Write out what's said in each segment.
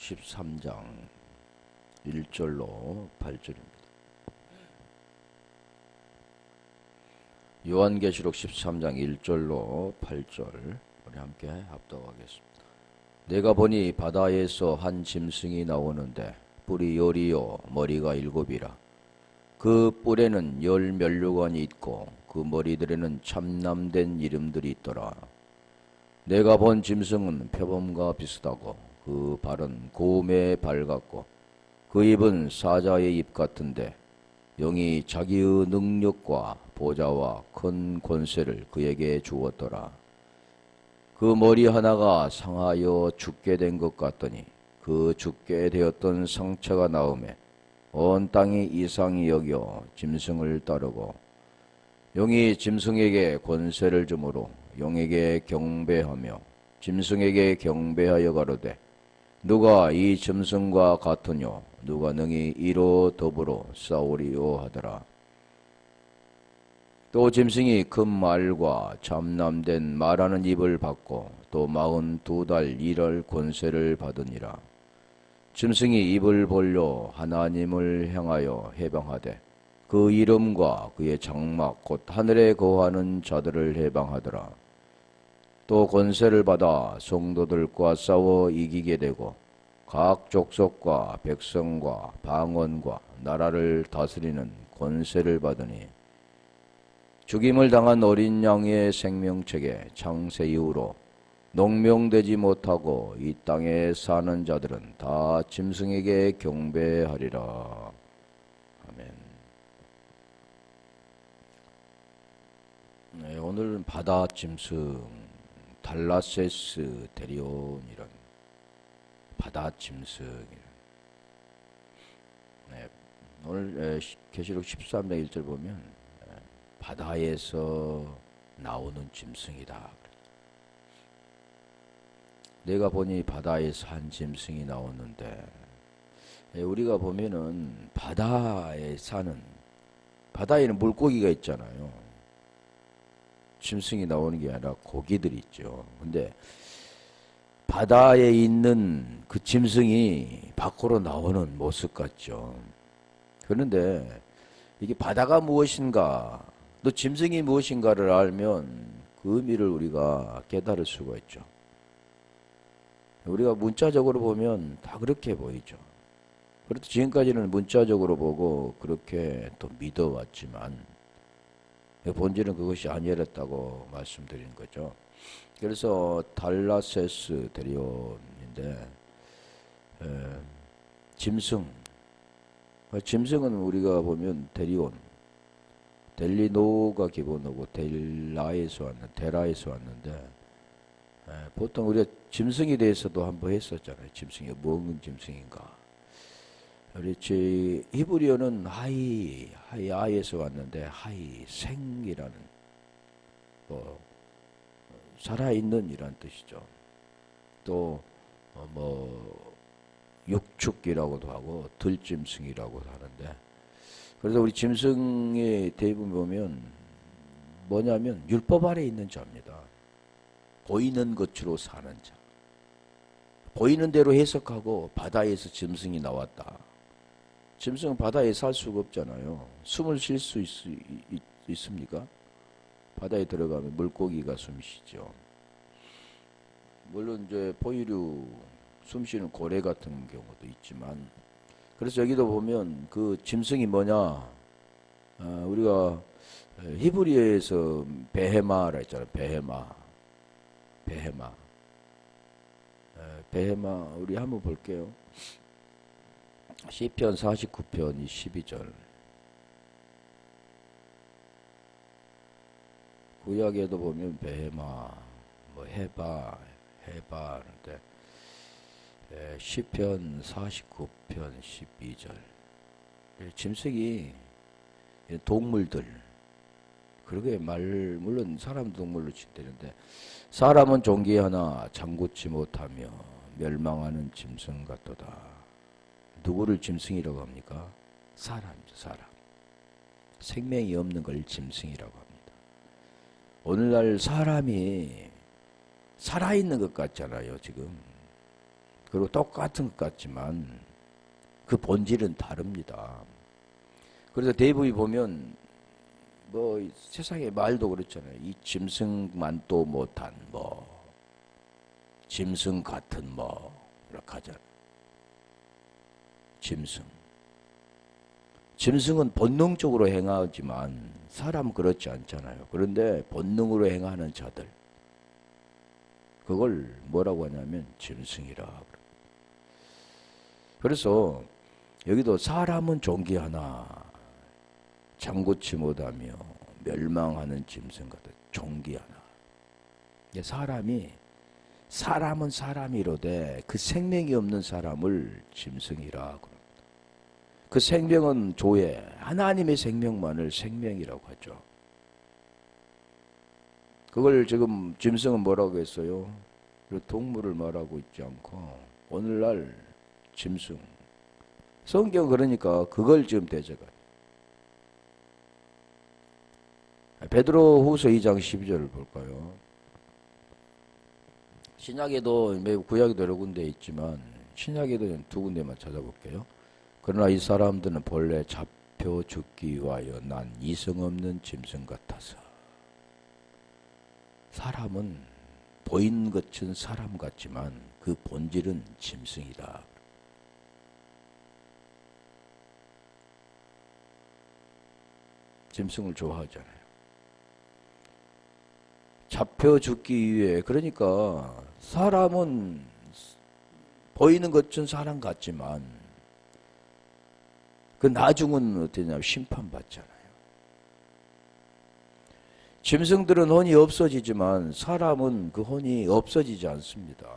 13장 1절로 8절입니다. 요한계시록 13장 1절로 8절 우리 함께 합독하겠습니다. 내가 보니 바다에서 한 짐승이 나오는데 뿔이 열이요 머리가 일곱이라. 그 뿔에는 열 면류관이 있고 그 머리들에는 참남된 이름들이 있더라. 내가 본 짐승은 표범과 비슷하고 그 발은 곰의 발 같고 그 입은 사자의 입 같은데 영이 자기의 능력과 보좌와 큰 권세를 그에게 주었더라. 그 머리 하나가 상하여 죽게 된 것 같더니 그 죽게 되었던 상처가 나오매 온 땅이 이상히 여겨 짐승을 따르고 용이 짐승에게 권세를 주므로 용에게 경배하며 짐승에게 경배하여 가로되 누가 이 짐승과 같으뇨 누가 능히 이로 더불어 싸우리요 하더라. 또 짐승이 큰 말과 참남된 말하는 입을 받고 또 42달 일할 권세를 받으니라. 짐승이 입을 벌려 하나님을 향하여 해방하되 그 이름과 그의 장막 곧 하늘에 거하는 자들을 해방하더라. 또 권세를 받아 성도들과 싸워 이기게 되고 각 족속과 백성과 방언과 나라를 다스리는 권세를 받으니 죽임을 당한 어린 양의 생명책에 창세 이후로 농명되지 못하고 이 땅에 사는 자들은 다 짐승에게 경배하리라. 아멘. 네, 오늘은 바다 짐승 달라세스 데리온이란 바다 짐승이란. 네, 오늘 계시록 13장 1절 보면 바다에서 나오는 짐승이다. 내가 보니 바다에서 한 짐승이 나오는데 우리가 보면은 바다에 사는 바다에는 물고기가 있잖아요. 짐승이 나오는 게 아니라 고기들이 있죠. 근데 바다에 있는 그 짐승이 밖으로 나오는 모습 같죠. 그런데 이게 바다가 무엇인가 또 짐승이 무엇인가를 알면 그 의미를 우리가 깨달을 수가 있죠. 우리가 문자적으로 보면 다 그렇게 보이죠. 그래도 지금까지는 문자적으로 보고 그렇게 또 믿어왔지만 본질은 그것이 아니었다고 말씀드리는 거죠. 그래서 달라세스 데리온인데 짐승. 짐승은 우리가 보면 데리온, 델리노가 기본어고 데라에서 왔는데 보통 우리가 짐승에 대해서도 한번 했었잖아요. 짐승이 뭔 짐승인가. 그렇지. 히브리어는 하이에서 왔는데 하이 생이라는 살아있는 이란 뜻이죠. 또 육축이라고도 하고 들짐승이라고도 하는데 그래서 우리 짐승의 대부분 보면 뭐냐면 율법 아래 있는 자입니다. 보이는 것으로 사는 자. 보이는 대로 해석하고 바다에서 짐승이 나왔다. 짐승은 바다에 살 수가 없잖아요. 숨을 쉴 수 있습니까? 바다에 들어가면 물고기가 숨 쉬죠. 물론 이제 포유류 숨 쉬는 고래 같은 경우도 있지만 그래서 여기도 보면 그 짐승이 뭐냐 우리가 히브리어에서 베헤마라 했잖아요. 베헤마 우리 한번 볼게요. 시편 49편 12절 구약에도 보면 베헤마 해바 하는데 시편 49편 12절 짐승이 동물들 그러게 물론 사람 동물로 친다는데 사람은 존귀하나 장구치 못하며 멸망하는 짐승 같도다. 누구를 짐승이라고 합니까? 사람이죠. 사람. 생명이 없는 걸 짐승이라고 합니다. 오늘날 사람이 살아있는 것 같잖아요. 지금 그리고 똑같은 것 같지만 그 본질은 다릅니다. 그래서 대부분 보면 뭐 세상의 말도 그렇잖아요. 이 짐승만도 못한 뭐 짐승 같은 뭐 이렇게 하잖아요. 짐승은 본능적으로 행하지만 사람은 그렇지 않잖아요. 그런데 본능으로 행하는 자들, 그걸 뭐라고 하냐면 짐승이라. 그래서 여기도 사람은 존귀하나 장구치 못하며 멸망하는 짐승 같은 존귀하나. 사람은 사람이로되 그 생명이 없는 사람을 짐승이라. 그 생명은 조에 하나님의 생명만을 생명이라고 하죠. 그걸 지금 짐승은 뭐라고 했어요? 동물을 말하고 있지 않고 오늘날 짐승. 성경 그러니까 그걸 지금 대적하죠. 베드로후서 2장 12절을 볼까요? 신약에도 매우 구약에도 여러 군데 있지만 신약에도 두 군데만 찾아볼게요. 그러나 이 사람들은 본래 잡혀 죽기 위하여 난 이성 없는 짐승 같아서. 사람은 보이는 것은 사람 같지만 그 본질은 짐승이다. 짐승을 좋아하잖아요. 잡혀 죽기 위해. 그러니까 사람은 보이는 것은 사람 같지만 그 나중은 어떠냐면 심판받잖아요. 짐승들은 혼이 없어지지만 사람은 그 혼이 없어지지 않습니다.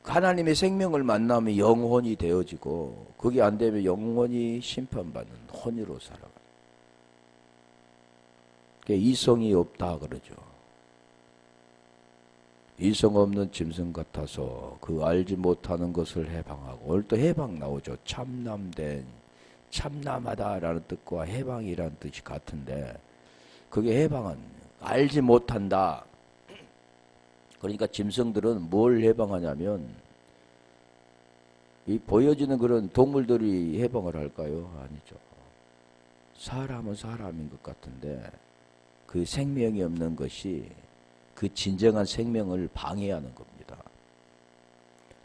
하나님의 생명을 만나면 영혼이 되어지고 그게 안 되면 영혼이 심판받는 혼으로 살아가요. 이성이 없다 그러죠. 이성 없는 짐승 같아서 그 알지 못하는 것을 해방하고. 오늘 또 해방 나오죠. 참남하다라는 뜻과 해방이라는 뜻이 같은데 그게 해방은 알지 못한다. 그러니까 짐승들은 뭘 해방하냐면 이 보여지는 그런 동물들이 해방을 할까요? 아니죠. 사람은 사람인 것 같은데 그 생명이 없는 것이 그 진정한 생명을 방해하는 겁니다.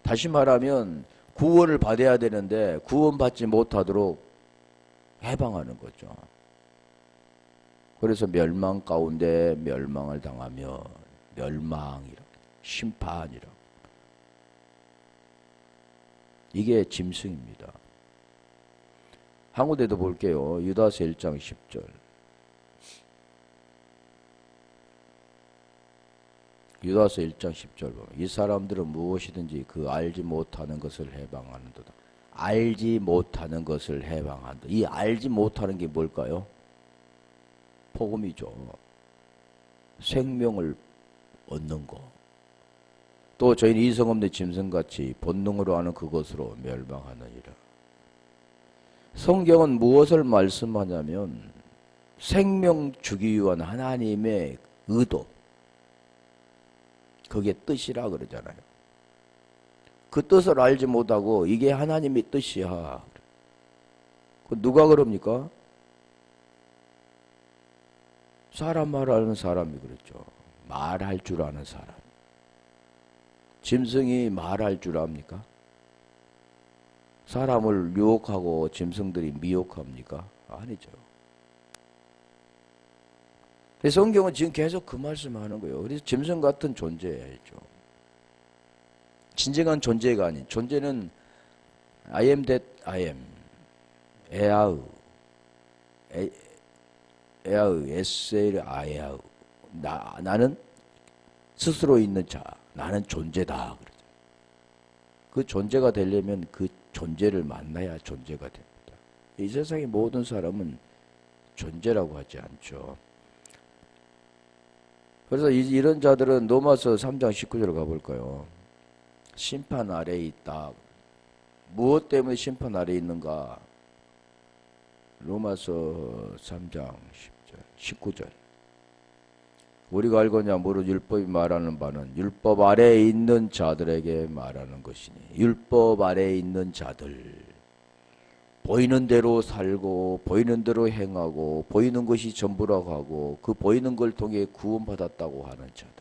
다시 말하면 구원을 받아야 되는데 구원받지 못하도록 해방하는 거죠. 그래서 멸망 가운데 멸망을 당하며 멸망이라, 심판이라. 이게 짐승입니다. 한 군데도 볼게요. 유다서 1장 10절. 유다서 1장 10절 보면 이 사람들은 무엇이든지 그 알지 못하는 것을 해방하는도다. 알지 못하는 것을 해방한다. 이 알지 못하는 게 뭘까요? 복음이죠. 생명을 얻는 거. 또 저희는 이성 없는 짐승같이 본능으로 하는 그것으로 멸망하느니라. 성경은 무엇을 말씀하냐면 생명 주기 위한 하나님의 의도, 그게 뜻이라 그러잖아요. 그 뜻을 알지 못하고 이게 하나님의 뜻이야. 누가 그럽니까? 사람 말하는 사람이 그랬죠. 말할 줄 아는 사람. 짐승이 말할 줄 압니까? 사람을 유혹하고 짐승들이 미혹합니까? 아니죠. 성경은 지금 계속 그 말씀하는 거예요. 그래서 짐승 같은 존재죠. 진정한 존재가 아닌, 존재는 I am that I am. 에아의, SLIA의. 나는 스스로 있는 자, 나는 존재다. 그 존재가 되려면 그 존재를 만나야 존재가 됩니다. 이 세상의 모든 사람은 존재라고 하지 않죠. 그래서 이런 자들은 로마서 3장 19절로 가볼까요? 심판 아래에 있다. 무엇 때문에 심판 아래에 있는가? 로마서 3장 10절, 19절. 우리가 알거냐 무릇 율법이 말하는 바는 율법 아래에 있는 자들에게 말하는 것이니 율법 아래에 있는 자들 보이는 대로 살고 보이는 대로 행하고 보이는 것이 전부라고 하고 그 보이는 걸 통해 구원받았다고 하는 자들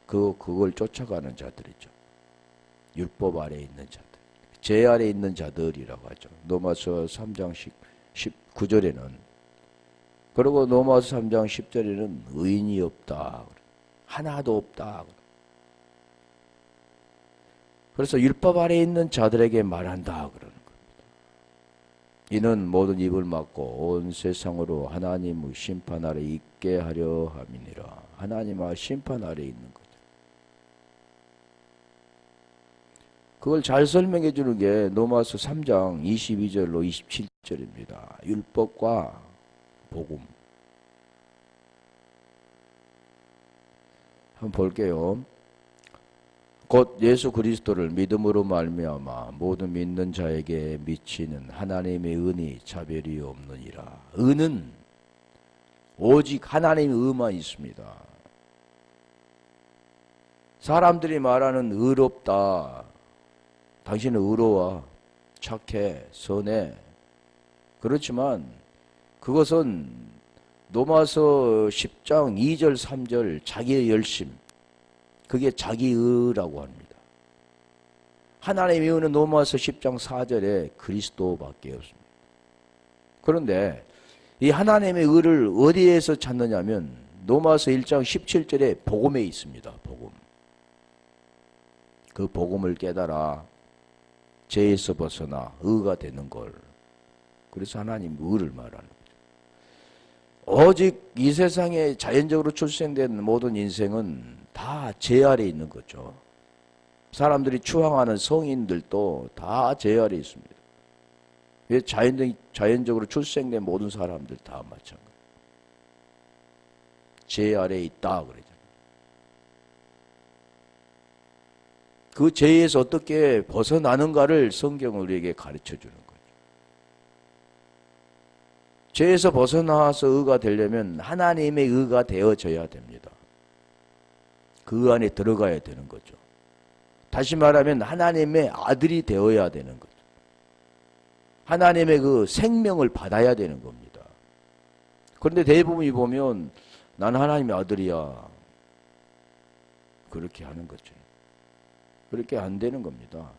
그걸 쫓아가는 자들이죠. 율법 아래에 있는 자들 제 아래에 있는 자들이라고 하죠. 로마서 3장 19절에는 그리고 로마서 3장 10절에는 의인이 없다. 하나도 없다. 그래서 율법 아래에 있는 자들에게 말한다 그러는 겁니다. 이는 모든 입을 막고 온 세상으로 하나님의 심판 아래 있게 하려 함이니라. 하나님의 심판 아래 있는 거죠. 그걸 잘 설명해 주는 게 로마서 3장 22절로 27절입니다. 율법과 복음. 한번 볼게요. 곧 예수 그리스도를 믿음으로 말미암아 모든 믿는 자에게 미치는 하나님의 은이 차별이 없느니라. 은은 오직 하나님의 의만 있습니다. 사람들이 말하는 의롭다. 당신은 의로워, 착해, 선해. 그렇지만 그것은 로마서 10장 2절 3절 자기의 열심 그게 자기의라고 합니다. 하나님의 의는 로마서 10장 4절에 그리스도밖에 없습니다. 그런데 이 하나님의 의를 어디에서 찾느냐면 로마서 1장 17절에 복음에 있습니다. 복음. 그 복음을 깨달아 죄에서 벗어나 의가 되는 걸. 그래서 하나님 의를 말하는 거죠. 오직 이 세상에 자연적으로 출생된 모든 인생은 다 죄 아래 있는 거죠. 사람들이 추앙하는 성인들도 다 죄 아래 있습니다. 왜 자연적으로 출생된 모든 사람들 다 마찬가지. 죄 아래 있다 그러잖아요. 그 죄에서 어떻게 벗어나는가를 성경은 우리에게 가르쳐 주는 거예요. 죄에서 벗어나서 의가 되려면 하나님의 의가 되어져야 됩니다. 그 안에 들어가야 되는 거죠. 다시 말하면 하나님의 아들이 되어야 되는 거죠. 하나님의 그 생명을 받아야 되는 겁니다. 그런데 대부분이 보면 난 하나님의 아들이야. 그렇게 하는 거죠. 그렇게 안 되는 겁니다.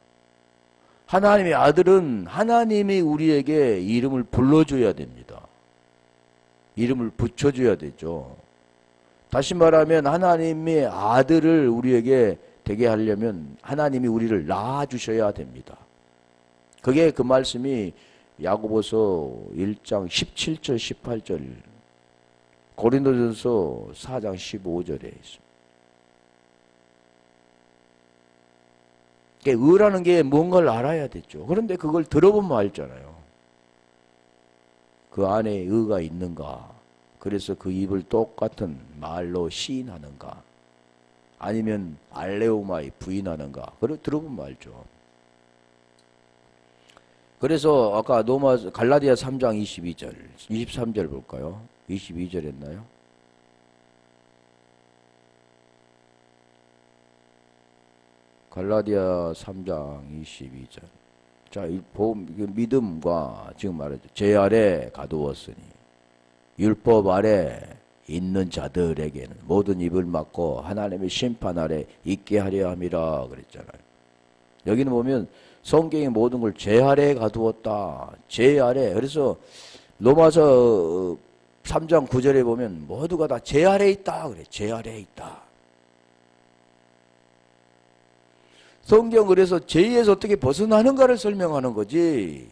하나님의 아들은 하나님이 우리에게 이름을 불러줘야 됩니다. 이름을 붙여줘야 되죠. 다시 말하면 하나님의 아들을 우리에게 되게 하려면 하나님이 우리를 낳아주셔야 됩니다. 그게 그 말씀이 야고보서 1장 17절 18절 고린도전서 4장 15절에 있습니다. 의라는 게 뭔가를 알아야 되죠. 그런데 그걸 들어보면 알잖아요. 그 안에 의가 있는가? 그래서 그 입을 똑같은 말로 시인하는가? 아니면 알레오마이 부인하는가? 그걸 들어보면 알죠. 그래서 아까 갈라디아 3장 22절, 23절 볼까요? 22절 했나요? 갈라디아 3장 22절. 자, 믿음과 지금 말하죠. 죄 아래 가두었으니 율법 아래 있는 자들에게는 모든 입을 막고 하나님의 심판 아래 있게 하려 함이라 그랬잖아요. 여기는 보면 성경의 모든 걸 죄 아래 가두었다. 죄 아래. 그래서 로마서 3장 9절에 보면 모두가 다 죄 아래 있다 그래. 죄 아래 있다. 성경 그래서 죄에서 어떻게 벗어나는가를 설명하는 거지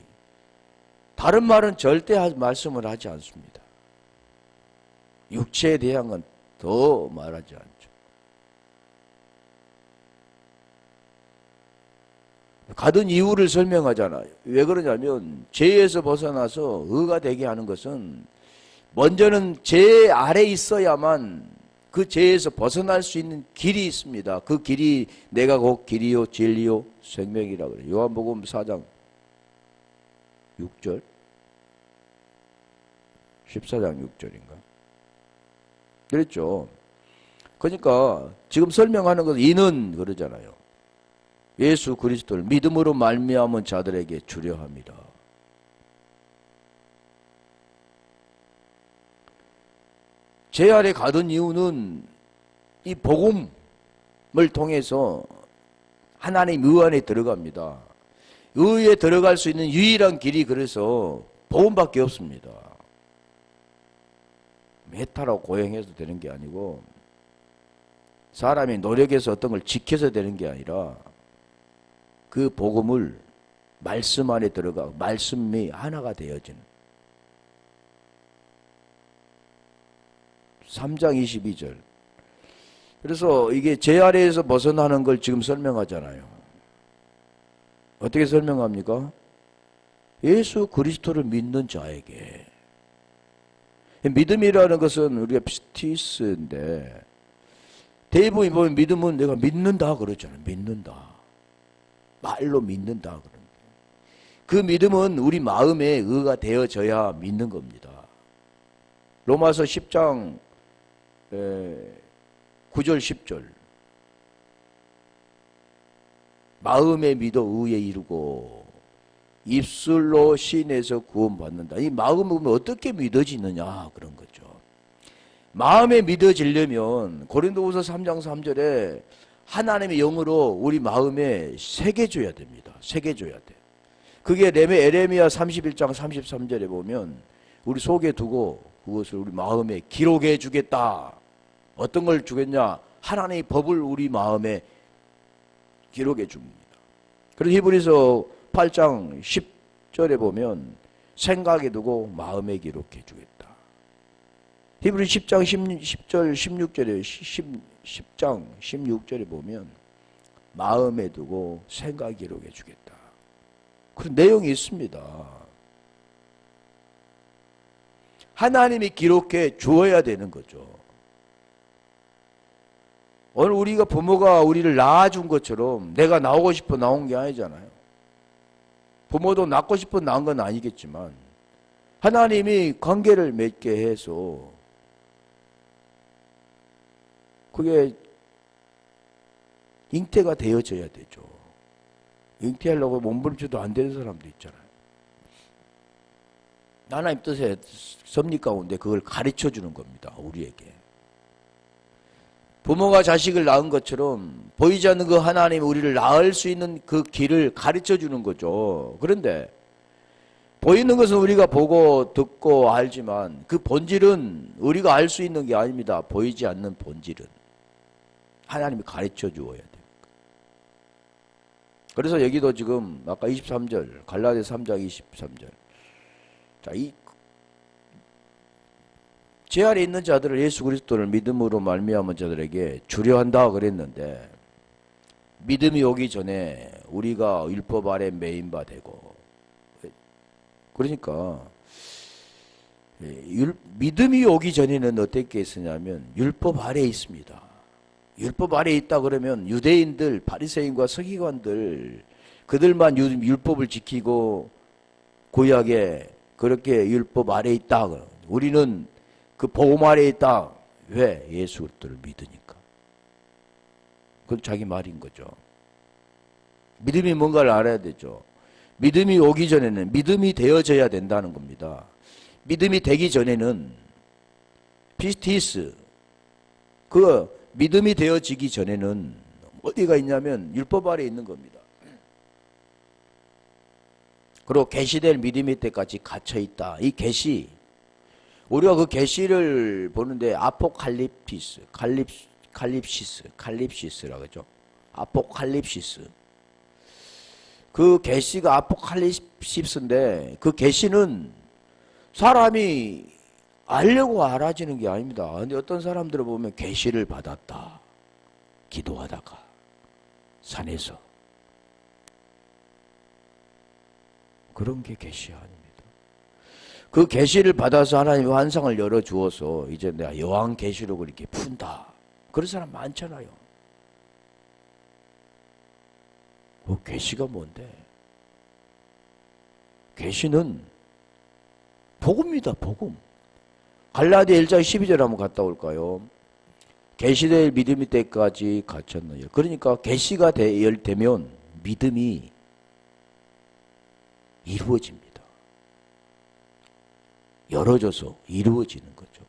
다른 말은 절대 말씀을 하지 않습니다. 육체에 대한 건 더 말하지 않죠. 가든 이유를 설명하잖아요. 왜 그러냐면 죄에서 벗어나서 의가 되게 하는 것은 먼저는 죄 아래 있어야만 그 죄에서 벗어날 수 있는 길이 있습니다. 그 길이 내가 곧 길이요 진리요 생명이라고 그래요. 요한복음 4장 6절 14장 6절인가? 그랬죠. 그러니까 지금 설명하는 것은 이는 그러잖아요. 예수 그리스도를 믿음으로 말미암은 자들에게 주려 함이라. 제 아래 가던 이유는 이 복음을 통해서 하나님 의 안에 들어갑니다. 의에 들어갈 수 있는 유일한 길이 그래서 복음밖에 없습니다. 해탈하고 고행해서 되는 게 아니고 사람이 노력해서 어떤 걸 지켜서 되는 게 아니라 그 복음을 말씀 안에 들어가 말씀이 하나가 되어지는 3장 22절. 그래서 이게 제 아래에서 벗어나는 걸 지금 설명하잖아요. 어떻게 설명합니까? 예수 그리스도를 믿는 자에게. 믿음이라는 것은 우리가 피스티스인데 대부분 보면 믿음은 내가 믿는다 그러잖아요. 믿는다. 말로 믿는다 그럽니다. 그 믿음은 우리 마음에 의가 되어져야 믿는 겁니다. 로마서 10장 9절 10절 마음에 믿어 의에 이르고 입술로 시인해서 구원받는다. 이 마음을 보면 어떻게 믿어지느냐 그런 거죠. 마음에 믿어지려면 고린도후서 3장 3절에 하나님의 영으로 우리 마음에 새겨줘야 됩니다. 새겨줘야 돼. 그게 에레미야 31장 33절에 보면 우리 속에 두고 그것을 우리 마음에 기록해 주겠다. 어떤 걸 주겠냐? 하나님의 법을 우리 마음에 기록해 줍니다. 그래서 히브리서 8장 10절에 보면 생각에 두고 마음에 기록해 주겠다. 히브리 10장 10절 16절에 10장 16절에 보면 마음에 두고 생각 기록해 주겠다. 그런 내용이 있습니다. 하나님이 기록해 주어야 되는 거죠. 오늘 우리가 부모가 우리를 낳아준 것처럼 내가 나오고 싶어 나온 게 아니잖아요. 부모도 낳고 싶어 낳은 건 아니겠지만 하나님이 관계를 맺게 해서 그게 잉태가 되어져야 되죠. 잉태하려고 몸부림쳐도 안 되는 사람도 있잖아요. 하나님 뜻의 섭리 가운데 그걸 가르쳐 주는 겁니다. 우리에게. 부모가 자식을 낳은 것처럼 보이지 않는 그 하나님이 우리를 낳을 수 있는 그 길을 가르쳐 주는 거죠. 그런데 보이는 것은 우리가 보고 듣고 알지만 그 본질은 우리가 알 수 있는 게 아닙니다. 보이지 않는 본질은 하나님이 가르쳐 주어야 돼요. 그래서 여기도 지금 아까 23절 갈라디아서 3장 23절 자, 제 아래 있는 자들을 예수 그리스도를 믿음으로 말미암은 자들에게 주려 한다 그랬는데 믿음이 오기 전에 우리가 율법 아래 매인 바 되고 그러니까 믿음이 오기 전에는 어떻게 했으냐면 율법 아래에 있습니다. 율법 아래에 있다 그러면 유대인들 바리새인과 서기관들 그들만 율법을 지키고 구약에 그렇게 율법 아래에 있다. 우리는 그 복음 아래에 있다. 왜? 예수 그리스도를 믿으니까. 그건 자기 말인 거죠. 믿음이 뭔가를 알아야 되죠. 믿음이 오기 전에는 믿음이 되어져야 된다는 겁니다. 믿음이 되기 전에는 피스티스 그 믿음이 되어지기 전에는 어디가 있냐면 율법 아래에 있는 겁니다. 그리고 계시될 믿음이 때까지 갇혀 있다. 이 계시 우리가 그 계시를 보는데 아포칼립시스, 칼립시스라고 하죠. 아포칼립시스. 그 계시가 아포칼립시스인데 그 계시는 사람이 알려고 알아지는 게 아닙니다. 근데 어떤 사람들을 보면 계시를 받았다. 기도하다가 산에서 그런 게 계시 아닙니다. 그 계시를 받아서 하나님의 환상을 열어주어서 이제 내가 여왕 계시록을 이렇게 푼다. 그런 사람 많잖아요. 그 계시가 뭔데? 계시는 복음입니다. 복음. 갈라디아 1장 12절 한번 갔다 올까요? 계시될 믿음이 때까지 갇혔느니라. 그러니까 계시가 되면 믿음이 이루어집니다. 열어져서 이루어지는 거죠.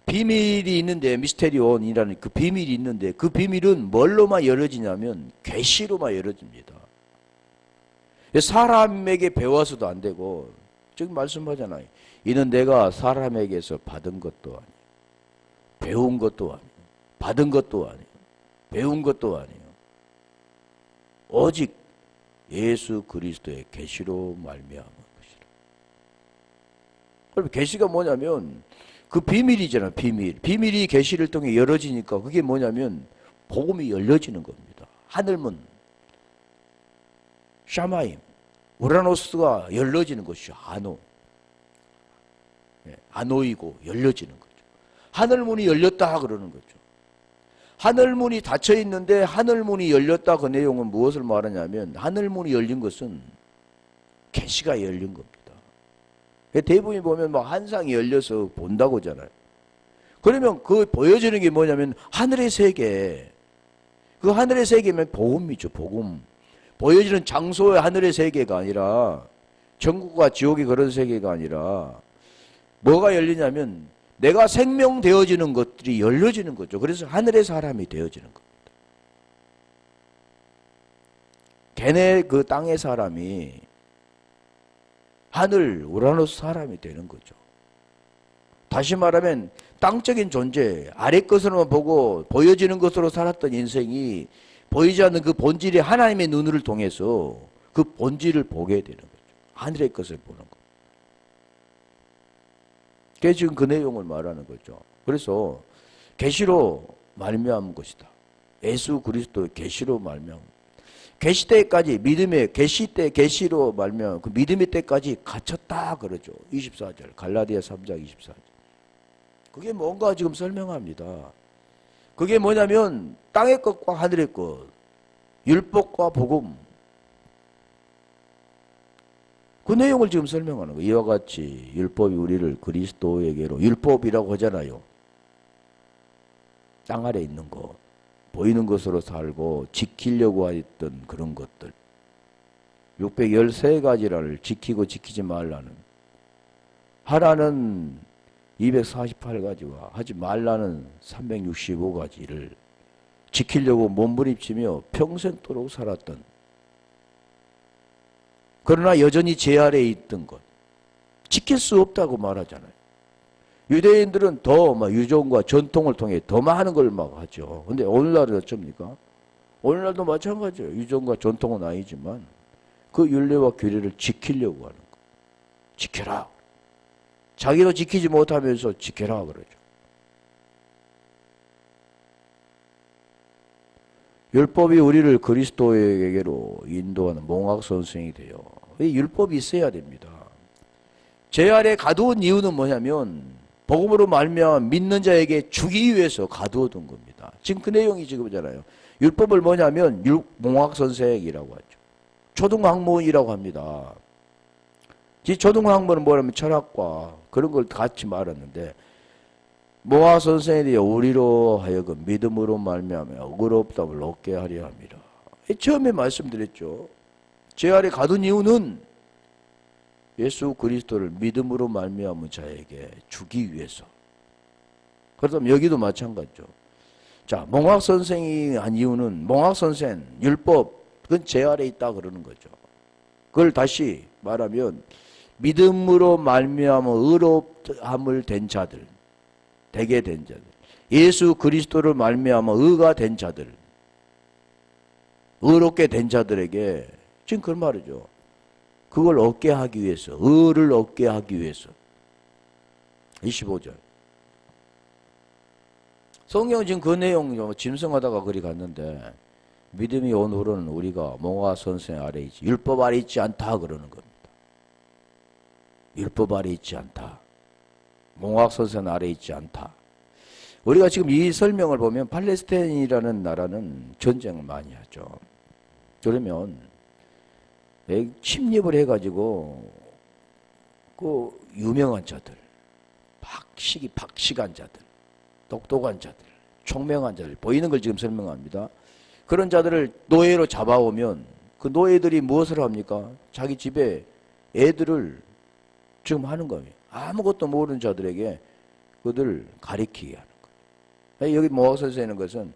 비밀이 있는데, 미스테리온이라는 그 비밀이 있는데, 그 비밀은 뭘로만 열어지냐면 계시로만 열어집니다. 사람에게 배워서도 안 되고, 지금 말씀하잖아요. 이는 내가 사람에게서 받은 것도 아니에요, 배운 것도 아니에요, 받은 것도 아니에요, 배운 것도 아니에요. 오직 예수 그리스도의 계시로 말미암은 것이라. 그럼 계시가 뭐냐면 그 비밀이잖아. 비밀이 계시를 통해 열어지니까 그게 뭐냐면 복음이 열려지는 겁니다. 하늘문, 샤마임, 우라노스가 열려지는 것이죠. 아노이고 열려지는 거죠. 하늘문이 열렸다 그러는 거죠. 하늘문이 닫혀 있는데 하늘문이 열렸다 그 내용은 무엇을 말하냐면 하늘문이 열린 것은 계시가 열린 겁니다. 대부분이 보면 막 한상이 열려서 본다고 하잖아요. 그러면 그 보여지는 게 뭐냐면 하늘의 세계. 그 하늘의 세계면 복음이죠. 복음. 보여지는 장소의 하늘의 세계가 아니라 천국과 지옥이 그런 세계가 아니라 뭐가 열리냐면 내가 생명되어지는 것들이 열려지는 거죠. 그래서 하늘의 사람이 되어지는 겁니다. 걔네 그 땅의 사람이 하늘 우라노스 사람이 되는 거죠. 다시 말하면 땅적인 존재, 아래 것으로만 보고 보여지는 것으로 살았던 인생이 보이지 않는 그 본질이 하나님의 눈을 통해서 그 본질을 보게 되는 거죠. 하늘의 것을 보는 거. 그게 지금 그 내용을 말하는 거죠. 그래서 계시로 말미암은 것이다. 예수 그리스도의 계시로 말미암은. 계시 때까지 믿음의 계시 때 계시로 말미암은 그 믿음의 때까지 갇혔다 그러죠. 24절 갈라디아 3장 24절. 그게 뭔가 지금 설명합니다. 그게 뭐냐면 땅의 것과 하늘의 것, 율법과 복음, 그 내용을 지금 설명하는 거예요. 이와 같이 율법이 우리를 그리스도에게로, 율법이라고 하잖아요. 땅 아래 있는 것, 보이는 것으로 살고 지키려고 했던 그런 것들, 613가지를 지키고 지키지 말라는, 하라는 248가지와 하지 말라는 365가지를 지키려고 몸부림치며 평생도록 살았던, 그러나 여전히 제 아래에 있던 것, 지킬 수 없다고 말하잖아요. 유대인들은 더 막 유전과 전통을 통해 더 많은 걸 막 하죠. 근데 오늘날은 어쩝니까? 오늘날도 마찬가지예요. 유전과 전통은 아니지만 그 율례와 규례를 지키려고 하는 거. 지켜라. 자기도 지키지 못하면서 지켜라 그러죠. 율법이 우리를 그리스도에게로 인도하는 몽학 선생이 돼요. 이 율법이 있어야 됩니다. 제 아래 가두은 이유는 뭐냐면 복음으로 말미암아 믿는 자에게 주기 위해서 가두어둔 겁니다. 지금 그 내용이 지금잖아요. 율법을 뭐냐면 몽학 선생이라고 하죠. 초등학문이라고 합니다. 초등학문은 뭐냐면 철학과 그런 걸 같이 말하는데 모아 선생에 대해 우리로 하여금 믿음으로 말미암아 의롭다함을 얻게 하려 합니다. 처음에 말씀드렸죠. 제 아래 가둔 이유는 예수 그리스도를 믿음으로 말미암은 자에게 주기 위해서. 그렇다면 여기도 마찬가지죠. 자, 몽학 선생이 한 이유는 몽학 선생, 율법, 그건 제 아래 있다 그러는 거죠. 그걸 다시 말하면 믿음으로 말미암아 의롭함을 된 자들, 되게 된 자들, 예수 그리스도를 말미암아 의가 된 자들, 의롭게 된 자들에게 지금 그 말이죠. 그걸 얻게 하기 위해서, 의를 얻게 하기 위해서. 25절. 성경은 지금 그 내용 짐승하다가 그리 갔는데 믿음이 온 후로는 우리가 몽화 선생 아래 있지, 율법 아래 있지 않다 그러는 겁니다. 율법 아래 있지 않다. 몽학 선생 아래 있지 않다. 우리가 지금 이 설명을 보면 팔레스타인이라는 나라는 전쟁을 많이 하죠. 그러면 침입을 해가지고 그 유명한 자들, 박식한 자들, 똑똑한 자들, 총명한 자들, 보이는 걸 지금 설명합니다. 그런 자들을 노예로 잡아오면 그 노예들이 무엇을 합니까? 자기 집에 애들을 지금 하는 거예요. 아무것도 모르는 자들에게 그들을 가리키게 하는 거예요. 여기 모아서 쓰는 것은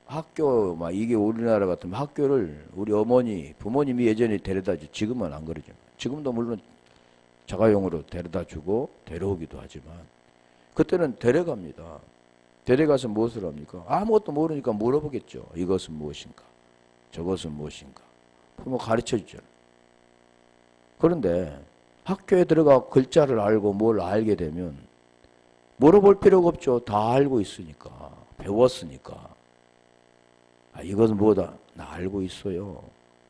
학교, 막 이게 우리나라 같으면 학교를 우리 어머니, 부모님이 예전에 데려다 주, 지금은 안 그러죠. 지금도 물론 자가용으로 데려다 주고 데려오기도 하지만 그때는 데려갑니다. 데려가서 무엇을 합니까? 아무것도 모르니까 물어보겠죠. 이것은 무엇인가? 저것은 무엇인가? 부모 가르쳐 주죠. 그런데 학교에 들어가 글자를 알고 뭘 알게 되면 물어볼 필요가 없죠. 다 알고 있으니까. 배웠으니까. 아, 이것은 뭐다? 나 알고 있어요.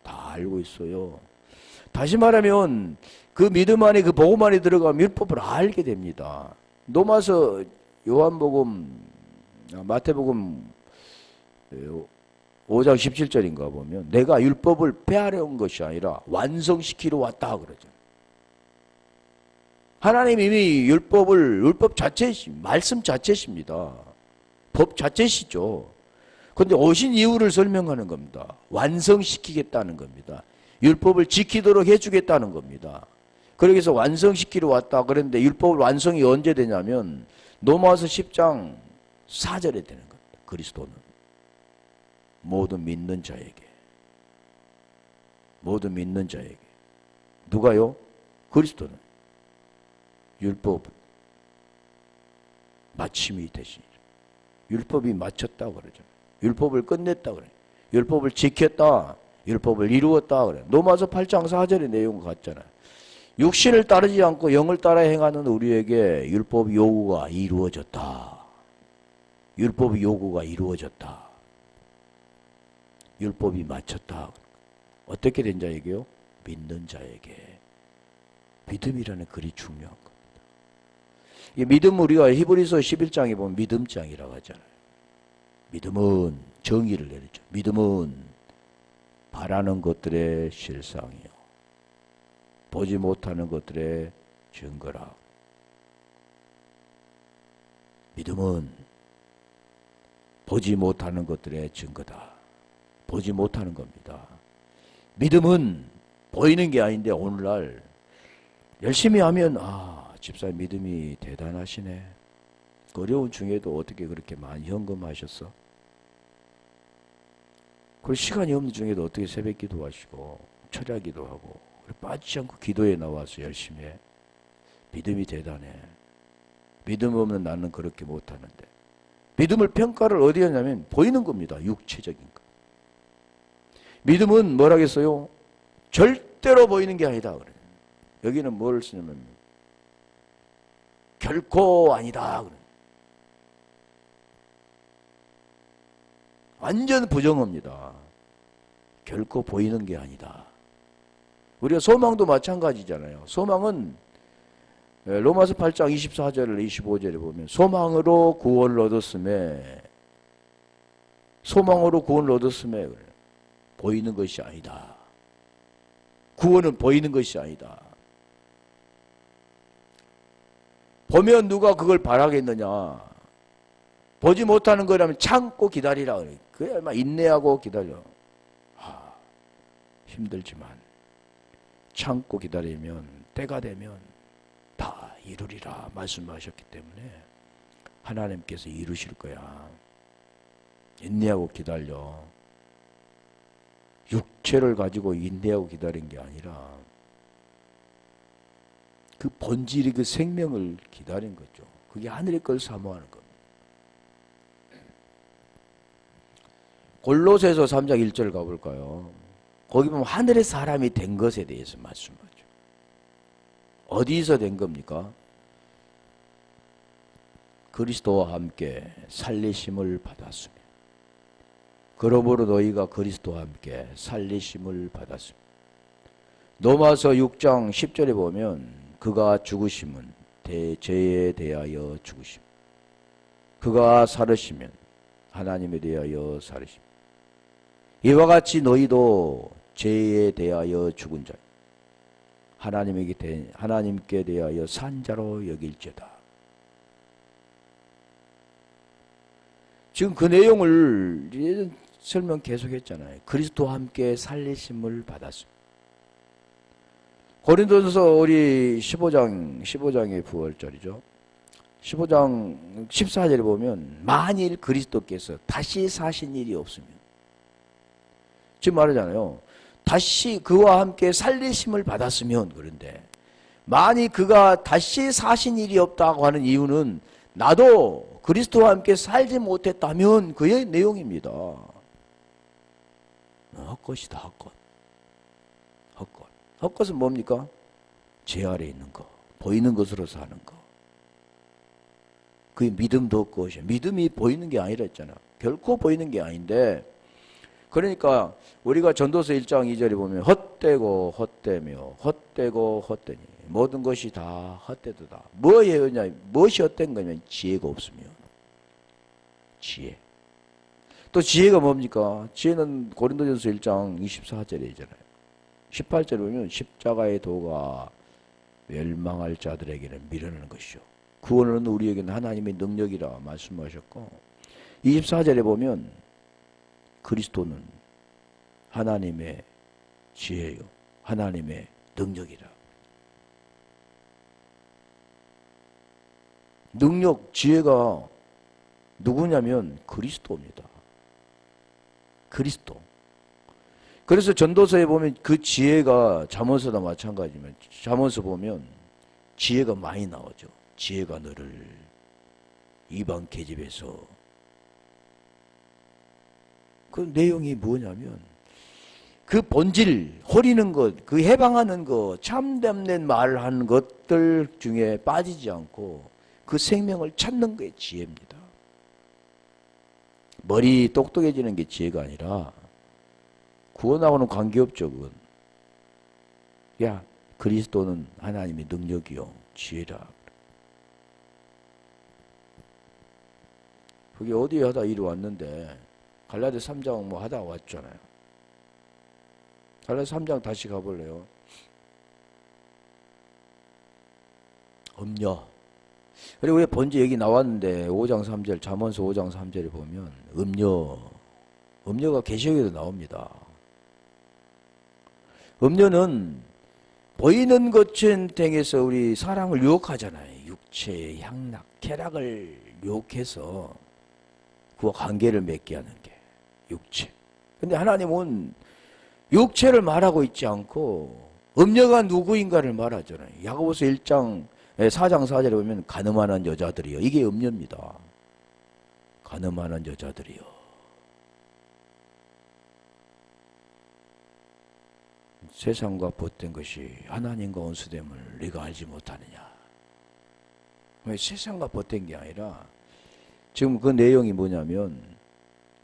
다 알고 있어요. 다시 말하면 그 믿음 안에 그 복음 안에 들어가면 율법을 알게 됩니다. 로마서, 요한복음, 마태복음 5장 17절인가 보면 내가 율법을 폐하려는 것이 아니라 완성시키러 왔다 그러죠. 하나님 이미 율법 말씀 자체십니다. 법 자체시죠. 그런데 오신 이유를 설명하는 겁니다. 완성시키겠다는 겁니다. 율법을 지키도록 해주겠다는 겁니다. 그러기서 완성시키러 왔다 그랬는데 율법 완성이 언제 되냐면 로마서 10장 4절에 되는 겁니다. 그리스도는 모든 믿는 자에게 누가요? 그리스도는 율법 마침이 되시니 율법이 마쳤다 그러죠. 율법을 끝냈다 그래요. 율법을 지켰다. 율법을 이루었다 그래요. 로마서 8장 4절의 내용과 같잖아요. 육신을 따르지 않고 영을 따라 행하는 우리에게 율법 요구가 이루어졌다. 율법 요구가 이루어졌다. 율법이 마쳤다. 어떻게 된 자에게요? 믿는 자에게. 믿음이라는 글이 중요한 겁니다. 이 믿음 우리가 히브리서 11장에 보면 믿음장이라고 하잖아요. 믿음은 정의를 내리죠. 믿음은 바라는 것들의 실상이요 보지 못하는 것들의 증거라. 믿음은 보지 못하는 것들의 증거다. 보지 못하는 겁니다. 믿음은 보이는 게 아닌데 오늘날 열심히 하면 집사님 믿음이 대단하시네. 어려운 중에도 어떻게 그렇게 많이 헌금하셨어? 그리고 시간이 없는 중에도 어떻게 새벽 기도하시고 철야 기도하고 빠지지 않고 기도에 나와서 열심히 해. 믿음이 대단해. 믿음 없는 나는 그렇게 못하는데. 믿음을 평가를 어디 하냐면 보이는 겁니다. 육체적인 거. 믿음은 뭐라겠어요? 절대로 보이는 게 아니다. 그래요. 여기는 뭘 쓰냐면 결코 아니다. 그래요. 완전 부정어입니다. 결코 보이는 게 아니다. 우리가 소망도 마찬가지잖아요. 소망은 로마서 8장 24절을 25절에 보면 소망으로 구원을 얻었음에 보이는 것이 아니다. 구원은 보이는 것이 아니다. 보면 누가 그걸 바라겠느냐. 보지 못하는 거라면 참고 기다리라 그래. 그래 막 인내하고 기다려. 힘들지만 참고 기다리면 때가 되면 다 이루리라 말씀하셨기 때문에 하나님께서 이루실 거야. 인내하고 기다려. 육체를 가지고 인내하고 기다린 게 아니라 그 본질이 그 생명을 기다린 거죠. 그게 하늘의 걸 사모하는 겁니다. 골로새서 3장 1절 가볼까요? 거기 보면 하늘의 사람이 된 것에 대해서 말씀하죠. 어디서 된 겁니까? 그리스도와 함께 살리심을 받았으며 그러므로 너희가 그리스도와 함께 살리심을 받았습니다. 로마서 6장 10절에 보면 그가 죽으심은 죄에 대하여 죽으심, 그가 살으시면 하나님에 대하여 살으심. 이와 같이 너희도 죄에 대하여 죽은 자, 하나님께 대하여 산 자로 여길지어다. 지금 그 내용을 예전 설명 계속했잖아요. 그리스도와 함께 살리심을 받았습니다. 고린도전서 우리 15장의 부활절이죠. 15장 14절에 보면 만일 그리스도께서 다시 사신 일이 없으면, 지금 말하잖아요. 다시 그와 함께 살리심을 받았으면, 그런데 만일 그가 다시 사신 일이 없다고 하는 이유는 나도 그리스도와 함께 살지 못했다면 그의 내용입니다. 헛것이다, 헛것. 헛것. 헛것은 뭡니까? 죄 아래 있는 거, 보이는 것으로 사는 거. 그게 믿음도 없고, 믿음이 보이는 게 아니라 했잖아. 결코 보이는 게 아닌데, 그러니까 우리가 전도서 1장 2절에 보면 헛되고 헛되며 헛되고 헛되니 모든 것이 다 헛되도다. 뭐예요냐? 무엇이 헛된 거냐면 지혜가 없으면. 지혜. 또 지혜가 뭡니까? 지혜는 고린도전서 1장 24절에 있잖아요. 18절에 보면 십자가의 도가 멸망할 자들에게는 미련한 것이요 구원은 우리에게는 하나님의 능력이라 말씀하셨고, 24절에 보면 그리스도는 하나님의 지혜요 하나님의 능력이라. 능력, 지혜가 누구냐면 그리스도입니다. 그리스도. 그래서 전도서에 보면 그 지혜가, 잠언서도 마찬가지지만 잠언서 보면 지혜가 많이 나오죠. 지혜가 너를 이방 계집에서. 그 내용이 뭐냐면 그 본질, 호리는 것, 그 해방하는 것, 참담된 말을 하는 것들 중에 빠지지 않고 그 생명을 찾는 게 지혜입니다. 머리 똑똑해지는 게 지혜가 아니라 구원하고는 관계없죠. 그건. 야, 그리스도는 하나님의 능력이요 지혜라. 그게 어디에 하다 이리 왔는데 갈라디아 3장 뭐 하다 왔잖아요. 갈라디아 3장 다시 가볼래요. 음녀. 그리고 왜 번제 얘기 나왔는데 5장 3절, 잠언서 5장 3절에 보면 음녀가 계시록에도 나옵니다. 음녀는 보이는 것을 통해서 우리 사람을 유혹하잖아요. 육체의 향락, 쾌락을 유혹해서 그와 관계를 맺게 하는 게 육체. 근데 하나님은 육체를 말하고 있지 않고 음녀가 누구인가를 말하잖아요. 야고보서 1장 4장 4절에 보면 가늠하는 여자들이요. 이게 음녀입니다. 가늠하는 여자들이요. 세상과 벗된 것이 하나님과 원수됨을 네가 알지 못하느냐. 왜 세상과 벗된 게 아니라 지금 그 내용이 뭐냐면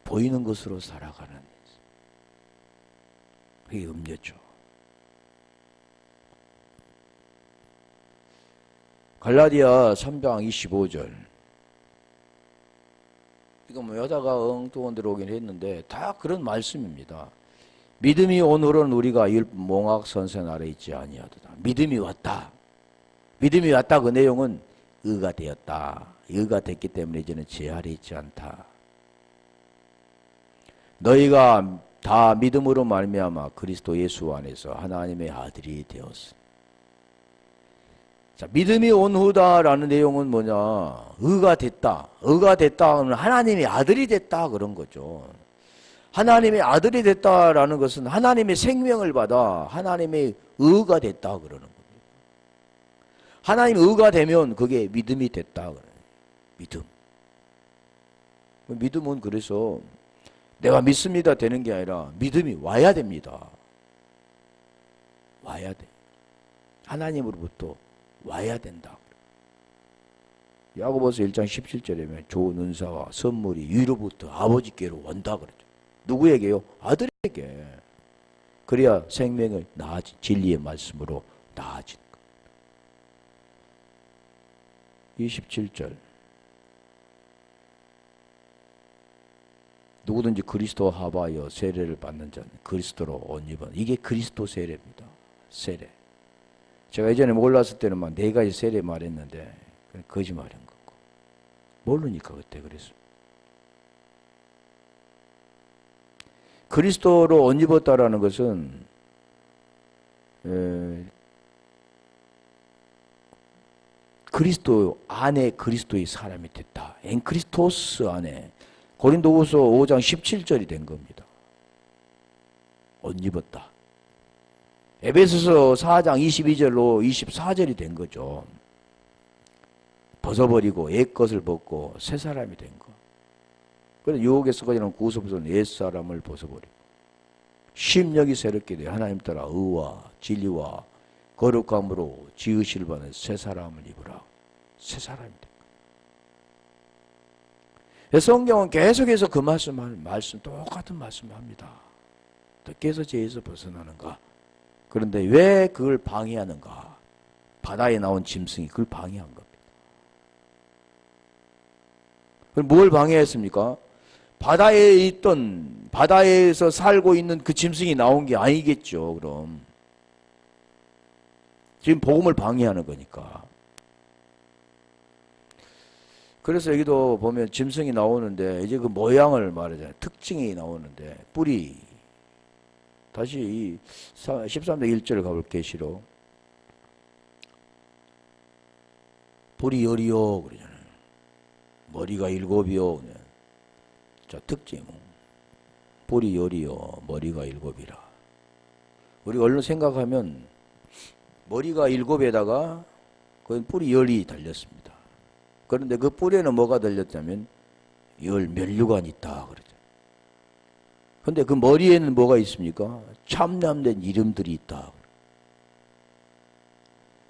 보이는 것으로 살아가는, 그게 음녀죠. 갈라디아 3장 25절. 이거 뭐 여자가 엉뚱한 데로 오긴 했는데 다 그런 말씀입니다. 믿음이 온 후로는 우리가 몽학 선생 아래 있지 아니하도다. 믿음이 왔다. 믿음이 왔다. 그 내용은 의가 되었다. 의가 됐기 때문에 이제는 죄 아래 있지 않다. 너희가 다 믿음으로 말미암아 그리스도 예수 안에서 하나님의 아들이 되었어. 자, 믿음이 온 후다라는 내용은 뭐냐? 의가 됐다. 의가 됐다 하면 하나님의 아들이 됐다 그런 거죠. 하나님의 아들이 됐다라는 것은 하나님의 생명을 받아 하나님의 의가 됐다 그러는 겁니다. 하나님의 의가 되면 그게 믿음이 됐다 그래요. 믿음. 믿음은 그래서 내가 믿습니다 되는 게 아니라 믿음이 와야 됩니다. 와야 돼. 하나님으로부터 와야 된다. 야고보서 1장 17절에 보면 좋은 은사와 선물이 위로부터 아버지께로 온다 그러죠. 누구에게요? 아들에게. 그래야 생명을 나아진 진리의 말씀으로 나아진 것. 27절. 누구든지 그리스도와 합하여 세례를 받는 자는 그리스도로 옷 입은, 이게 그리스도 세례입니다. 세례. 제가 예전에 몰랐을 때는 막 4가지 세례 말했는데 그건 거짓말인 거고. 모르니까 그때 그랬습니다. 그리스도로 옷 입었다라는 것은 그리스도 안에 그리스도의 사람이 됐다. 엔크리스토스 안에 고린도후서 5장 17절이 된 겁니다. 옷 입었다. 에베소서 4장 22절로 24절이 된 거죠. 벗어버리고 옛 것을 벗고 새 사람이 된 거. 그래서 유혹에서까지는 구속에서는 옛 사람을 벗어버리고 심령이 새롭게 돼 하나님 따라 의와 진리와 거룩함으로 지으실 바는 새 사람을 입으라. 새 사람이 된 거. 성경은 계속해서 그 말씀 똑같은 말씀을 합니다. 어떻게 해서 죄에서 벗어나는가? 그런데 왜 그걸 방해하는가? 바다에 나온 짐승이 그걸 방해한 겁니다. 그럼 뭘 방해했습니까? 바다에서 살고 있는 그 짐승이 나온 게 아니겠죠, 그럼. 지금 복음을 방해하는 거니까. 그래서 여기도 보면 짐승이 나오는데, 이제 그 모양을 말하잖아요. 특징이 나오는데, 뿌리. 다시 13장 1절 가볼게요, 시로. 뿌리 열이요, 그러잖아요. 머리가 7이요. 자, 특징. 뿌리 열이요, 머리가 7이라. 우리가 얼른 생각하면, 머리가 7에다가, 그건 뿌리 열이 달렸습니다. 그런데 그 뿌리에는 뭐가 달렸냐면, 면류관이 있다, 그러죠. 근데 그 머리에는 뭐가 있습니까? 참남된 이름들이 있다.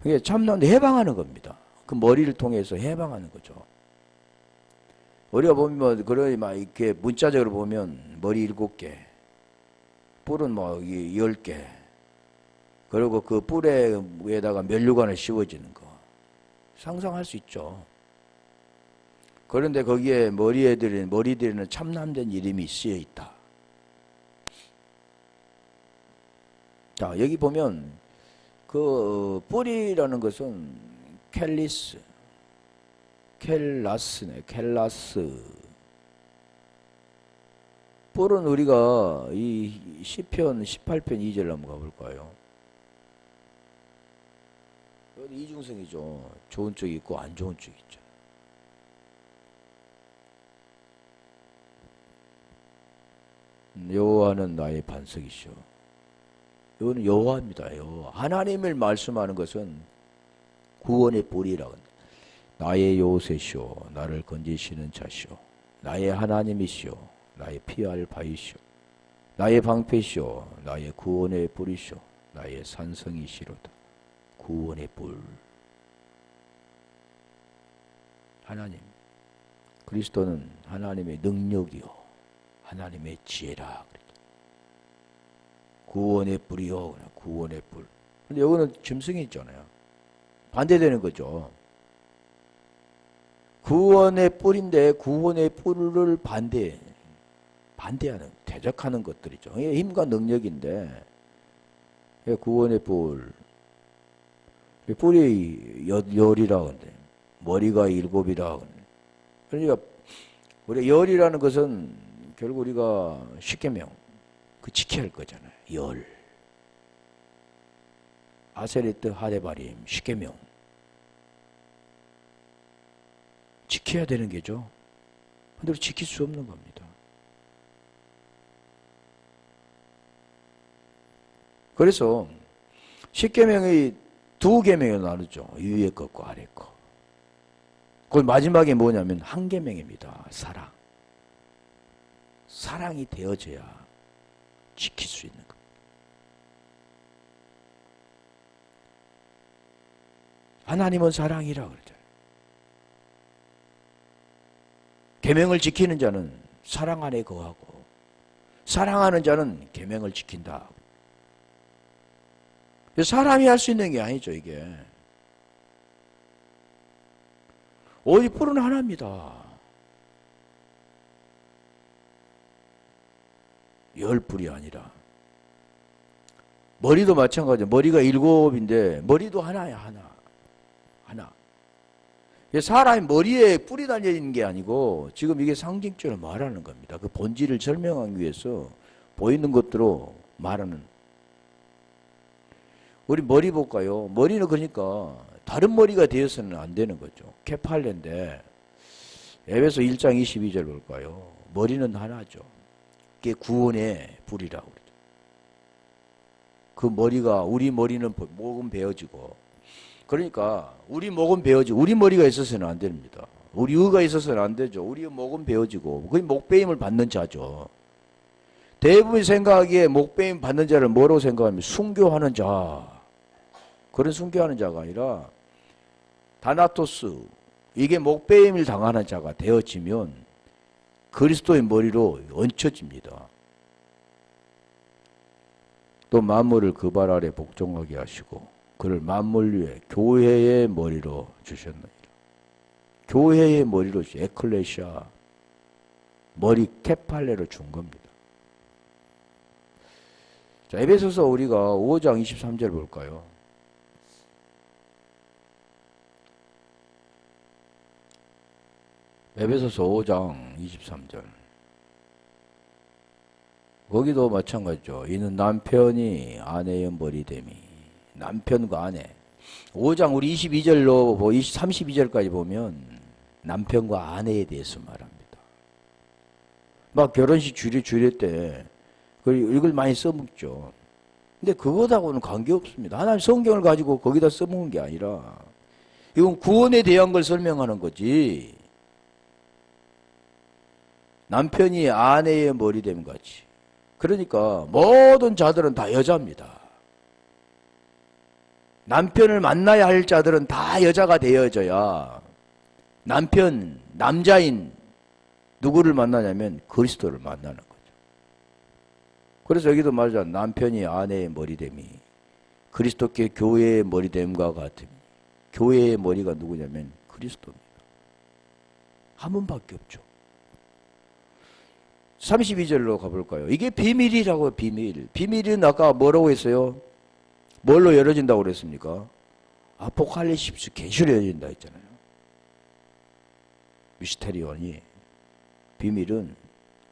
그게 참남된 해방하는 겁니다. 그 머리를 통해서 해방하는 거죠. 우리가 보면, 그런, 막, 이렇게 문자적으로 보면, 머리 7개, 뿔은 뭐, 10개, 그리고 그 뿔에 위에다가 면류관을 씌워지는 거. 상상할 수 있죠. 그런데 거기에 머리들에는 참남된 이름이 쓰여 있다. 자, 여기 보면, 그, 뿔이라는 것은 켈라스. 뿔은 우리가 이 시편 18편 2절 한번 가볼까요? 여기 이중성이죠. 좋은 쪽이 있고 안 좋은 쪽이 있죠. 여호와는 나의 반석이시오. 이거는 여호와입니다. 여호와. 하나님을 말씀하는 것은 구원의 뿌리라고 합니다. 나의 요새시오. 나를 건지시는 자시오. 나의 하나님이시오. 나의 피할 바위시오. 나의 방패시오. 나의 구원의 뿌리시오. 나의 산성이시로다. 구원의 뿔. 하나님. 그리스도는 하나님의 능력이요. 하나님의 지혜라. 구원의 뿔이요. 구원의 뿔. 근데 여기는 짐승이 있잖아요. 반대되는 거죠. 구원의 뿔인데 구원의 뿔을 반대하는, 대적하는 것들이죠. 이게 힘과 능력인데, 구원의 뿔. 뿔이 열이라고 하는데, 머리가 7이라고 하는데. 그러니까, 우리 열이라는 것은 결국 우리가 십계명, 그 지켜야 할 거잖아요. 열. 아세리트 하데바림, 십계명. 지켜야 되는 게죠. 근데 지킬 수 없는 겁니다. 그래서 십계명의 2계명으로 나누죠. 위의 것과 아래 것. 그 마지막에 뭐냐면 한 계명입니다. 사랑. 사랑이 되어져야 지킬 수 있는 겁니다. 하나님은 사랑이라 그러죠. 계명을 지키는 자는 사랑 안에 거하고 사랑하는 자는 계명을 지킨다. 사람이 할 수 있는 게 아니죠, 이게. 오직 뿔은 하나입니다. 10뿔이 아니라. 머리도 마찬가지예요. 머리가 7인데 머리도 하나야, 하나. 사람이 머리에 뿔이 달려있는 게 아니고 지금 이게 상징적으로 말하는 겁니다. 그 본질을 설명하기 위해서 보이는 것들로 말하는. 우리 머리 볼까요? 머리는 그러니까 다른 머리가 되어서는 안 되는 거죠. 케팔레인데 에베소 1장 22절 볼까요? 머리는 하나죠. 그게 구원의 불이라고 그러죠. 그 머리가, 우리 머리는 목은 베어지고, 그러니까 우리 목은 베어지고, 우리 머리가 있어서는 안 됩니다. 우리 의가 있어서는 안 되죠. 우리 목은 베어지고, 그게 목베임을 받는 자죠. 대부분이 생각하기에 목베임 받는 자를 뭐라고 생각하면 순교하는 자, 그런 순교하는 자가 아니라 다나토스, 이게 목베임을 당하는 자가 되어지면 그리스도의 머리로 얹혀집니다. 또 만물을 그 발 아래 복종하게 하시고 그를 만물 위에 교회의 머리로 주셨느니라. 교회의 머리로 에클레시아, 머리 케팔레로 준 겁니다. 자, 에베소서 우리가 5장 23절 볼까요? 에베소서 5장 23절. 거기도 마찬가지죠. 이는 남편이 아내의 머리됨이. 남편과 아내. 5장 우리 22절로 32절까지 보면 남편과 아내에 대해서 말합니다. 막 결혼식 주례 때 이걸 많이 써먹죠. 근데 그것하고는 관계없습니다. 하나님 성경을 가지고 거기다 써먹은 게 아니라 이건 구원에 대한 걸 설명하는 거지. 남편이 아내의 머리됨 같이. 그러니까 모든 자들은 다 여자입니다. 남편을 만나야 할 자들은 다 여자가 되어져야 남편, 남자인 누구를 만나냐면 그리스도를 만나는 거죠. 그래서 여기도 말하자. 남편이 아내의 머리됨이 그리스도께 교회의 머리됨과 같으니. 교회의 머리가 누구냐면 그리스도입니다. 한 분밖에 없죠. 32절로 가볼까요? 이게 비밀이라고요. 비밀. 비밀은 아까 뭐라고 했어요? 뭘로 열어진다고 그랬습니까? 아포칼립시스, 계시로 열어진다 했잖아요. 미스테리온이. 비밀은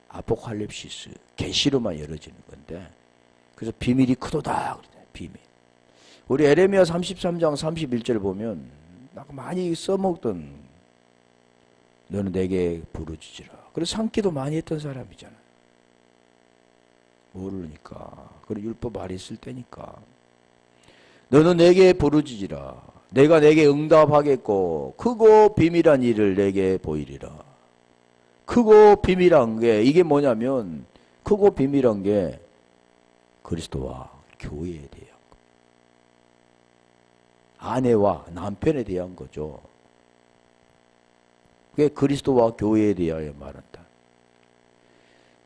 아포칼립시스, 계시로만 열어지는 건데, 그래서 비밀이 크도다 그러잖아요. 비밀. 우리 에레미야 33장 31절 보면 많이 써먹던 너는 내게 부르짖으라. 그래서 산기도 많이 했던 사람이잖아요. 모르니까. 그리고 율법 아래 있을 때니까. 너는 내게 부르짖으라. 내가 내게 응답하겠고 크고 비밀한 일을 내게 보이리라. 크고 비밀한 게 이게 뭐냐면 크고 비밀한 게 그리스도와 교회에 대한 거. 아내와 남편에 대한 거죠. 그게 그리스도와 교회에 대하여 말한다.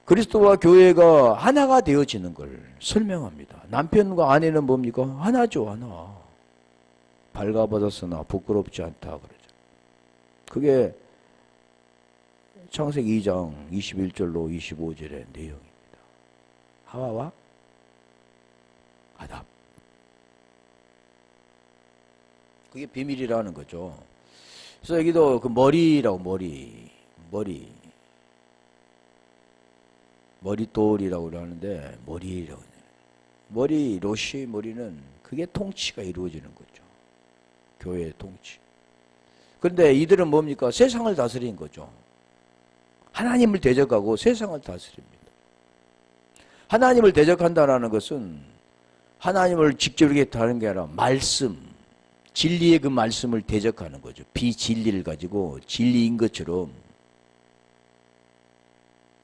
그리스도와 교회가 하나가 되어지는 걸 설명합니다. 남편과 아내는 뭡니까? 하나죠, 하나. 발가벗었으나 부끄럽지 않다 그러죠. 그게 창세기 2장 21절로 25절의 내용입니다. 하와와 아담. 그게 비밀이라는 거죠. 그래서 여기도 그 머리라고 머리돌이라고 하는데 머리라고 머리 로시 머리는 그게 통치가 이루어지는 거죠. 교회의 통치. 그런데 이들은 뭡니까? 세상을 다스리는 거죠. 하나님을 대적하고 세상을 다스립니다. 하나님을 대적한다는 것은 하나님을 직접 이렇게 다른 게 아니라 말씀, 진리의 그 말씀을 대적하는 거죠. 비진리를 가지고 진리인 것처럼.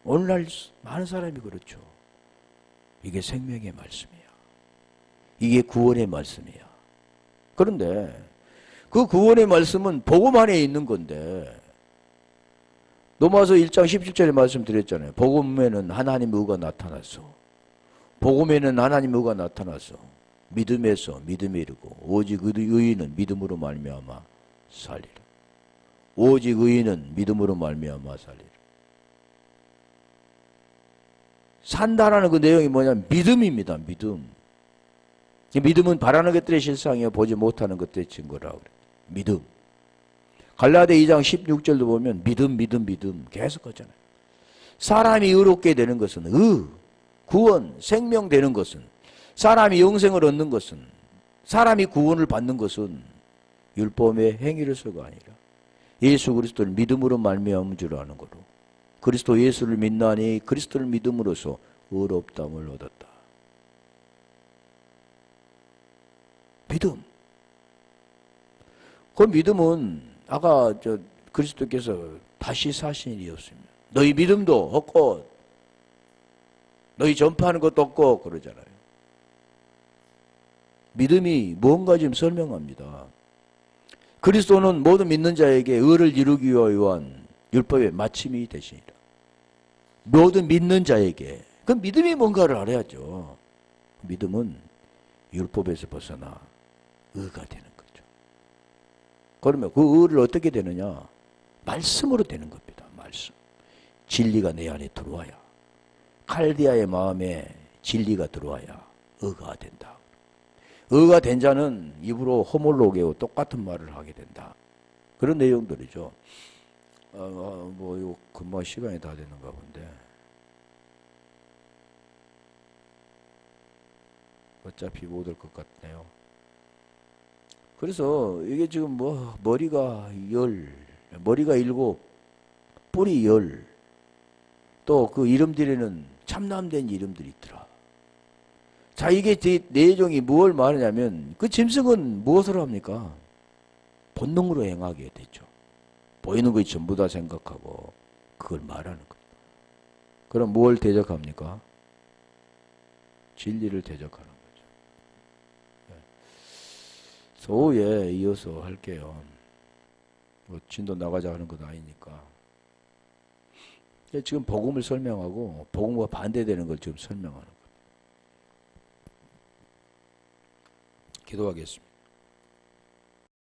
오늘날 많은 사람이 그렇죠. 이게 생명의 말씀이야. 이게 구원의 말씀이야. 그런데 그 구원의 말씀은 복음 안에 있는 건데 로마서 1장 17절에 말씀드렸잖아요. 복음에는 하나님의 의가 나타났어. 복음에는 하나님의 의가 나타났어. 믿음에서 믿음에 이르고 오직 의인은 믿음으로 말미암아 살리라. 오직 의인은 믿음으로 말미암아 살리라. 산다라는 그 내용이 뭐냐면 믿음입니다. 믿음. 믿음은 바라는 것들의 실상이요 보지 못하는 것들의 증거라고 그래요. 믿음. 갈라디아 2장 16절도 보면 믿음 계속 하잖아요. 사람이 의롭게 되는 것은 구원, 생명 되는 것은, 사람이 영생을 얻는 것은, 사람이 구원을 받는 것은 율법의 행위로서가 아니라 예수 그리스도를 믿음으로 말미암은 줄 아는 거로, 그리스도 예수를 믿나니 그리스도를 믿음으로써 의롭다함을 얻었다. 믿음. 그 믿음은 아까 그리스도께서 다시 사신 일이 없습니다. 너희 믿음도 없고 너희 전파하는 것도 없고 그러잖아요. 믿음이 뭔가 좀 설명합니다. 그리스도는 모든 믿는 자에게 의를 이루기 위한 율법의 마침이 되시니라. 모든 믿는 자에게. 그 믿음이 뭔가를 알아야죠. 믿음은 율법에서 벗어나 의가 되는 거죠. 그러면 그 의를 어떻게 되느냐? 말씀으로 되는 겁니다. 말씀. 진리가 내 안에 들어와야. 칼디아의 마음에 진리가 들어와야 의가 된다. 의가 된 자는 입으로 호몰로게오 똑같은 말을 하게 된다. 그런 내용들이죠. 뭐 이거 금방 시간이 다 됐는가 본데. 어차피 못 올 것 같네요. 그래서 이게 지금 뭐 머리가 10, 머리가 7, 뿌리 10, 또 그 이름들에는 참남된 이름들이 있더라. 자, 이게 내용이 무엇을 말하냐면 그 짐승은 무엇을 합니까? 본능으로 행하게 되죠. 보이는 것이 전부 다 생각하고 그걸 말하는 거예요. 그럼 뭘 대적합니까? 진리를 대적하는 거죠. 소후에 이어서 할게요. 뭐 진도 나가자 하는 건 아니니까. 지금 복음을 설명하고 복음과 반대되는 걸 지금 설명하는 거예요. 기도하겠습니다.